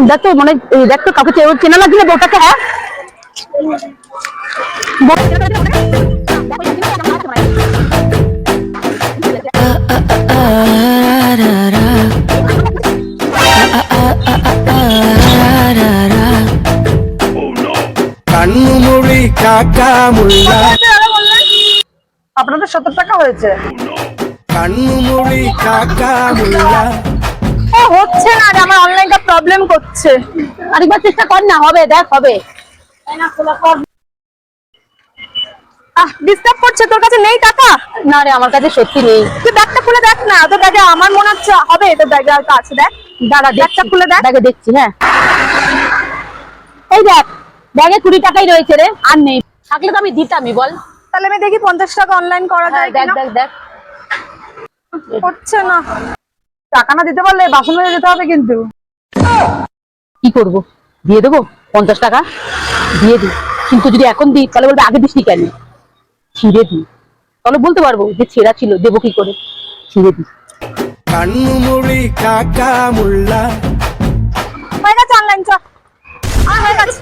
দেখ তো মনে দেখ তো কাউকে চেনা লাগছে না বউটাকে। হ্যাঁ কান্নুমুড়ি কাকা মুল্লা, আপনাদের 70 টাকা হয়েছে। কান্নুমুড়ি কাকা মুল্লা। ও হচ্ছে না রে, আমার অনলাইনটা প্রবলেম করছে। আরেকবার চেষ্টা কর না, হবে দেখ হবে। ডিস্টার্ব করছে, তোর কাছে নেই টাকা? না রে আমার কাছে সত্যি নেই। তুই ব্যাগটা খুলে দেখ না, তোর ব্যাগে আমার মনে হচ্ছে হবে, তোর ব্যাগে হয়তো আছে। দেখ দাঁড়া ব্যাগটা খুলে দেখ। ব্যাগে দেখছি। হ্যাঁ এই দেখ ব্যাগে 20 টাকাই রয়েছে রে, আর নেই। থাকলে তো আমি দিতামই বল। তাহলে আমি দেখি 50 টাকা অনলাইন করা যায় দেখ কিনা। দেখ দেখ হচ্ছে না। টাকা না দিতে পারলে বাসন মেজে যেতে হবে কিন্তু। কি করবো, দিয়ে দেবো 50 টাকা দিয়ে দিই। কিন্তু যদি এখন দিই তাহলে বলবে আগে দিসনি কেন। ছিঁড়ে দিই, তাহলে বলতে পারবো যে ছেঁড়া ছিল, দেবো কি করে। ছিঁড়ে দিই। কান্নুমুড়ি কাকা মুল্লা। হয়ে গেছে অনলাইন, চ। হয়ে গেছে।